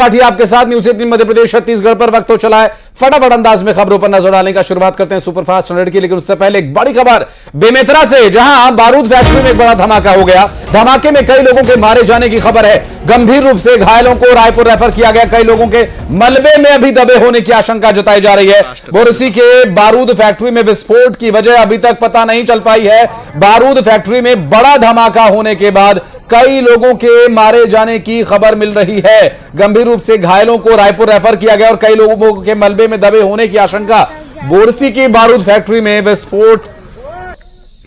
पाठी आपके साथ न्यूज 18 मध्य प्रदेश छत्तीसगढ़ पर वक्त हो चला है फटाफट अंदाज में खबरों पर नजर डालने का शुरुआत करते हैं सुपरफास्ट 100 की। लेकिन उससे पहले एक बड़ी खबर बेमेतरा से, जहां बारूद फैक्ट्री में एक बड़ा धमाका हो गया। धमाके में कई लोगों के मारे जाने की खबर है। गंभीर रूप से घायलों को रायपुर रेफर किया गया। कई लोगों के मलबे में अभी दबे होने की आशंका जताई जा रही है। बोरसी के बारूद फैक्ट्री में विस्फोट की वजह अभी तक पता नहीं चल पाई है। बारूद फैक्ट्री में बड़ा धमाका होने के बाद कई लोगों के मारे जाने की खबर मिल रही है। गंभीर रूप से घायलों को रायपुर रेफर किया गया और कई लोगों के मलबे में दबे होने की आशंका। बोरसी की बारूद फैक्ट्री में विस्फोट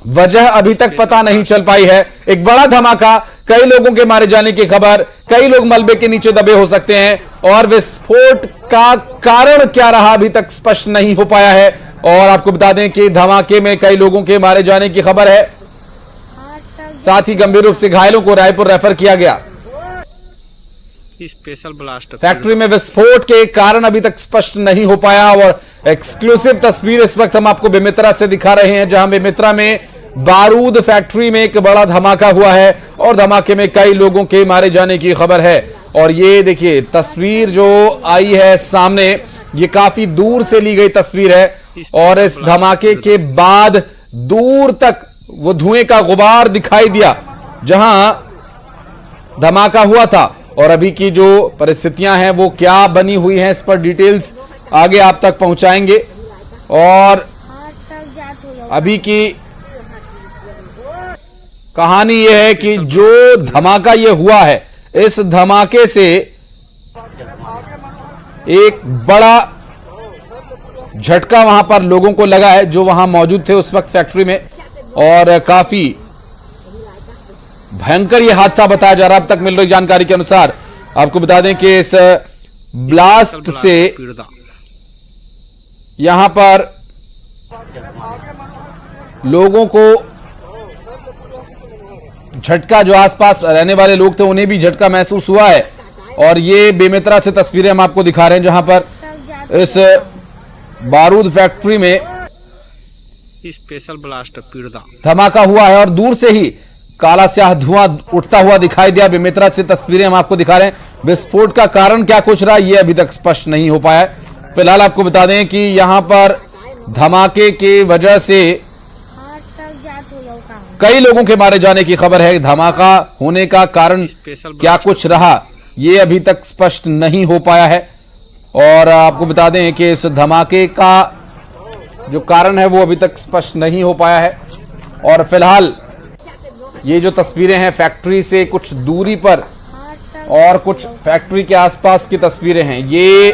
वजह अभी तक पता नहीं चल पाई है। एक बड़ा धमाका, कई लोगों के मारे जाने की खबर, कई लोग मलबे के नीचे दबे हो सकते हैं और विस्फोट का कारण क्या रहा अभी तक स्पष्ट नहीं हो पाया है। और आपको बता दें कि धमाके में कई लोगों के मारे जाने की खबर है। साथ ही गंभीर रूप से घायलों को रायपुर रेफर किया गया। स्पेशल ब्लास्ट फैक्ट्री में विस्फोट के कारण अभी तक स्पष्ट नहीं हो पाया। और एक्सक्लूसिव तस्वीर इस वक्त हम आपको बेमेतरा से दिखा रहे हैं, जहां बेमेतरा में बारूद फैक्ट्री में एक बड़ा धमाका हुआ है और धमाके में कई लोगों के मारे जाने की खबर है। और ये देखिए तस्वीर जो आई है सामने, ये काफी दूर से ली गई तस्वीर है और इस धमाके के बाद दूर तक वो धुएं का गुबार दिखाई दिया जहां धमाका हुआ था। और अभी की जो परिस्थितियां हैं वो क्या बनी हुई हैं, इस पर डिटेल्स आगे आप तक पहुंचाएंगे। और अभी की कहानी यह है कि जो धमाका ये हुआ है, इस धमाके से एक बड़ा झटका वहां पर लोगों को लगा है जो वहां मौजूद थे उस वक्त फैक्ट्री में। और काफी भयंकर यह हादसा बताया जा रहा है। अब तक मिल रही जानकारी के अनुसार आपको बता दें कि इस ब्लास्ट से यहां पर लोगों को झटका, जो आसपास रहने वाले लोग थे उन्हें भी झटका महसूस हुआ है। और ये बेमेतरा से तस्वीरें हम आपको दिखा रहे हैं, जहां पर इस बारूद फैक्ट्री में स्पेशल ब्लास्ट धमाका हुआ है और दूर से ही काला स्याह धुआं उठता हुआ दिखाई दिया। बेमेतरा से तस्वीरें हम आपको दिखा रहे हैं। विस्फोट का कारण क्या कुछ रहा यह अभी तक स्पष्ट नहीं हो पाया है। फिलहाल आपको बता दें कि यहां पर धमाके की वजह से कई लोगों के मारे जाने की खबर है। धमाका होने का कारण क्या कुछ रहा यह अभी तक स्पष्ट नहीं हो पाया है। और आपको बता दें कि इस धमाके का जो कारण है वो अभी तक स्पष्ट नहीं हो पाया है। और फिलहाल ये जो तस्वीरें हैं फैक्ट्री से कुछ दूरी पर और कुछ फैक्ट्री के आसपास की तस्वीरें हैं। ये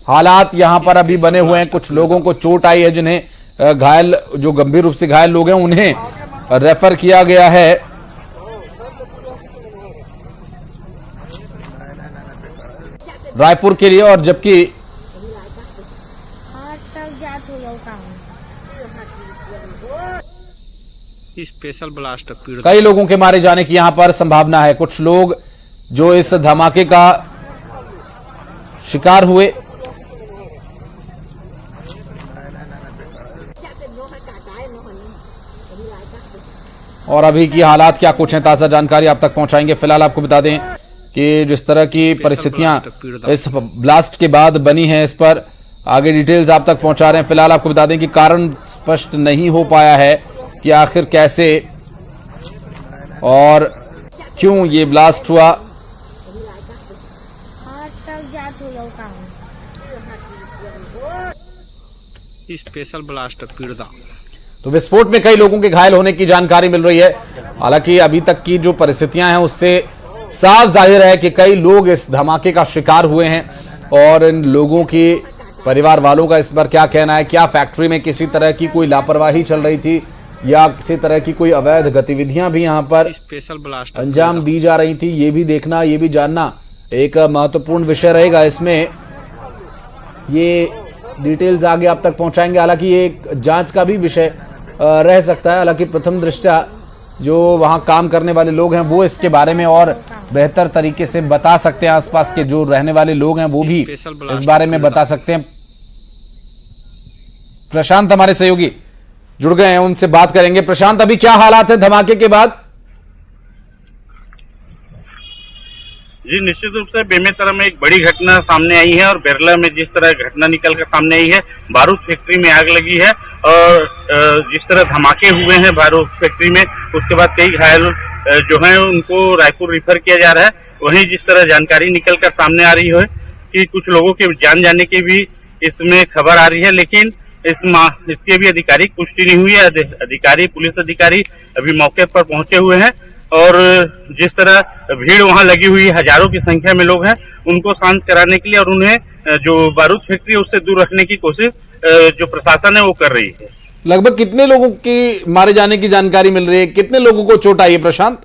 हालात यहां पर अभी बने हुए हैं। कुछ लोगों को चोट आई है, जिन्हें घायल, जो गंभीर रूप से घायल लोग हैं उन्हें रेफर किया गया है। रायपुर के लिए, और जबकि स्पेशल ब्लास्ट कई लोगों के मारे जाने की यहां पर संभावना है। कुछ लोग जो इस धमाके का शिकार हुए, और अभी की हालात क्या कुछ हैं ताजा जानकारी आप तक पहुंचाएंगे। फिलहाल आपको बता दें कि जिस तरह की परिस्थितियां इस ब्लास्ट के बाद बनी हैं, इस पर आगे डिटेल्स आप तक पहुंचा रहे हैं। फिलहाल आपको बता दें कि कारण स्पष्ट नहीं हो पाया है कि आखिर कैसे और क्यों ये ब्लास्ट हुआ। स्पेशल ब्लास्ट तो विस्फोट में कई लोगों के घायल होने की जानकारी मिल रही है। हालांकि अभी तक की जो परिस्थितियां हैं उससे साफ जाहिर है कि कई लोग इस धमाके का शिकार हुए हैं। और इन लोगों की परिवार वालों का इस पर क्या कहना है, क्या फैक्ट्री में किसी तरह की कोई लापरवाही चल रही थी या किसी तरह की कोई अवैध गतिविधियां भी यहां पर स्पेशल ब्लास्ट अंजाम दी जा रही थी, ये भी देखना, ये भी जानना एक महत्वपूर्ण विषय रहेगा। इसमें ये डिटेल्स आगे आप तक पहुंचाएंगे। हालांकि ये एक जांच का भी विषय रह सकता है। हालांकि प्रथम दृष्टया जो वहां काम करने वाले लोग हैं वो इसके बारे में और बेहतर तरीके से बता सकते हैं। आसपास के जो रहने वाले लोग हैं वो भी इस बारे में बता सकते हैं। प्रशांत हमारे सहयोगी जुड़ गए हैं, उनसे बात करेंगे। प्रशांत, अभी क्या हालात है धमाके के बाद? जी निश्चित रूप से बेमेतरा में एक बड़ी घटना सामने आई है और बेरला में जिस तरह घटना निकल कर सामने आई है, बारूद फैक्ट्री में आग लगी है और जिस तरह धमाके हुए हैं बारूद फैक्ट्री में, उसके बाद कई घायल जो हैं उनको रायपुर रेफर किया जा रहा है। वहीं जिस तरह जानकारी निकल कर सामने आ रही है कि कुछ लोगों के जान जाने की भी इसमें खबर आ रही है, लेकिन इसकी अभी आधिकारिक पुष्टि नहीं हुई है। अधिकारी, पुलिस अधिकारी अभी मौके पर पहुंचे हुए हैं और जिस तरह भीड़ वहां लगी हुई है, हजारों की संख्या में लोग हैं, उनको शांत कराने के लिए और उन्हें जो बारूद फैक्ट्री है उससे दूर रखने की कोशिश जो प्रशासन है वो कर रही है। लगभग कितने लोगों की मारे जाने की जानकारी मिल रही है, कितने लोगों को चोट आई है प्रशांत?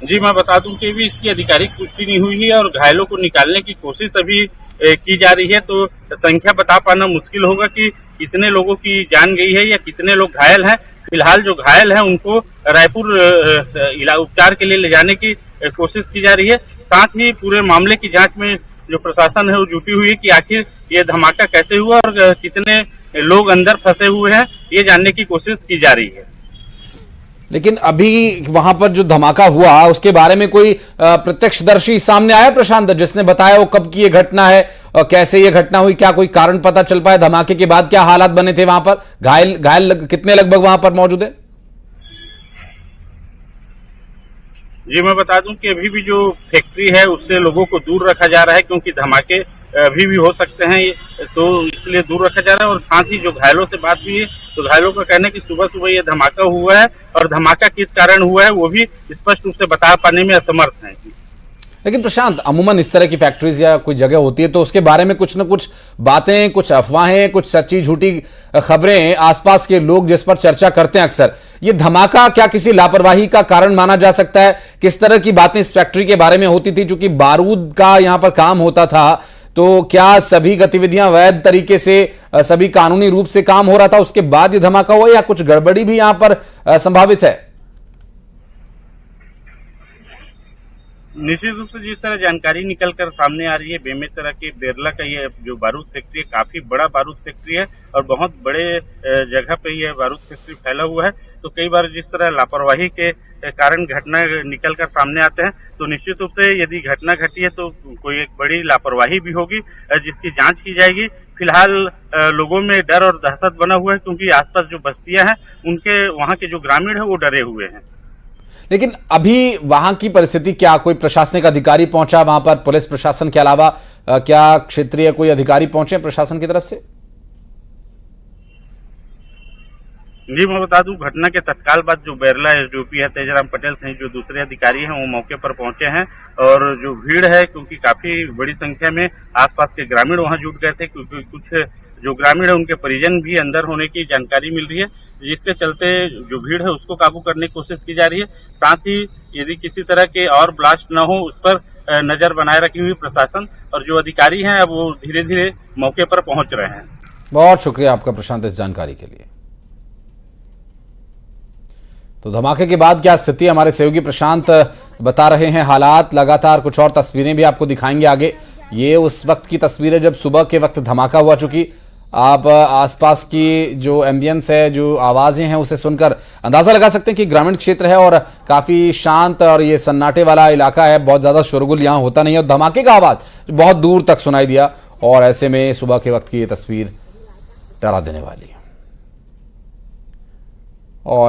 जी मैं बता दूं कि अभी इसकी आधिकारिक पुष्टि नहीं हुई है और घायलों को निकालने की कोशिश अभी की जा रही है, तो संख्या बता पाना मुश्किल होगा कि कितने लोगों की जान गई है या कितने लोग घायल हैं। फिलहाल जो घायल हैं उनको रायपुर उपचार के लिए ले जाने की कोशिश की जा रही है। साथ ही पूरे मामले की जांच में जो प्रशासन है वो जुटी हुई है कि आखिर ये धमाका कैसे हुआ और कितने लोग अंदर फंसे हुए हैं, ये जानने की कोशिश की जा रही है। लेकिन अभी वहां पर जो धमाका हुआ उसके बारे में कोई प्रत्यक्षदर्शी सामने आया प्रशांत, जिसने बताया वो कब की ये घटना है और कैसे ये घटना हुई? क्या कोई कारण पता चल पाया? धमाके के बाद क्या हालात बने थे वहां पर? घायल कितने लगभग वहां पर मौजूद है? जी मैं बता दूं कि अभी भी जो फैक्ट्री है उससे लोगों को दूर रखा जा रहा है, क्योंकि धमाके अभी भी हो सकते हैं, तो इसलिए दूर रखा जा रहा है। और साथ ही जो घायलों से बात हुई है तो घायलों का कहना है कि सुबह सुबह ये धमाका हुआ है और धमाका किस कारण हुआ है वो भी स्पष्ट रूप से बता पाने में असमर्थ हैं। लेकिन प्रशांत, अमूमन इस तरह की फैक्ट्रीज या कोई जगह होती है तो उसके बारे में कुछ न कुछ बातें, कुछ अफवाहें, कुछ सच्ची झूठी खबरें आसपास के लोग जिस पर चर्चा करते हैं अक्सर। ये धमाका क्या किसी लापरवाही का कारण माना जा सकता है? किस तरह की बातें इस फैक्ट्री के बारे में होती थी? चूंकि बारूद का यहां पर काम होता था, तो क्या सभी गतिविधियां वैध तरीके से, सभी कानूनी रूप से काम हो रहा था, उसके बाद ये धमाका हुआ या कुछ गड़बड़ी भी यहां पर संभावित है? निश्चित रूप से जिस तरह जानकारी निकल कर सामने आ रही है, बेमेतरा के बेरला का ये जो बारूद फैक्ट्री है काफी बड़ा बारूद फैक्ट्री है और बहुत बड़े जगह पे ये बारूद फैक्ट्री फैला हुआ है। तो कई बार जिस तरह लापरवाही के कारण घटना निकल कर सामने आते हैं, तो निश्चित रूप से यदि घटना घटी है तो कोई एक बड़ी लापरवाही भी होगी जिसकी जांच की जाएगी। फिलहाल लोगों में डर और दहशत बना हुआ है, क्योंकि आसपास जो बस्तियां हैं उनके वहाँ के जो ग्रामीण है वो डरे हुए हैं। लेकिन अभी वहां की परिस्थिति क्या? कोई प्रशासनिक अधिकारी पहुंचा वहां पर? पुलिस प्रशासन के अलावा क्या क्षेत्रीय कोई अधिकारी पहुंचे प्रशासन की तरफ से? जी मैं बता दूं, घटना के तत्काल बाद जो बेरला एसडीओपी है तेजराम पटेल सहित जो दूसरे अधिकारी हैं वो मौके पर पहुंचे हैं और जो भीड़ है, क्योंकि काफी बड़ी संख्या में आसपास के ग्रामीण वहां जुट गए थे, क्योंकि कुछ जो ग्रामीण है उनके परिजन भी अंदर होने की जानकारी मिल रही है, जिसके चलते जो भीड़ है उसको काबू करने की कोशिश की जा रही है। साथ ही यदि किसी तरह के और ब्लास्ट न हो उस पर नजर बनाए रखी हुई प्रशासन और जो अधिकारी हैं अब वो धीरे धीरे मौके पर पहुंच रहे हैं। बहुत शुक्रिया आपका प्रशांत इस जानकारी के लिए। तो धमाके के बाद क्या स्थिति, हमारे सहयोगी प्रशांत बता रहे हैं हालात लगातार। कुछ और तस्वीरें भी आपको दिखाएंगे आगे। ये उस वक्त की तस्वीरें जब सुबह के वक्त धमाका हुआ। चूंकि आप आसपास की जो एम्बियंस है, जो आवाजें हैं, उसे सुनकर अंदाजा लगा सकते हैं कि ग्रामीण क्षेत्र है और काफी शांत और ये सन्नाटे वाला इलाका है। बहुत ज्यादा शोरगुल यहाँ होता नहीं है और धमाके का आवाज बहुत दूर तक सुनाई दिया और ऐसे में सुबह के वक्त की ये तस्वीर डरा देने वाली है। और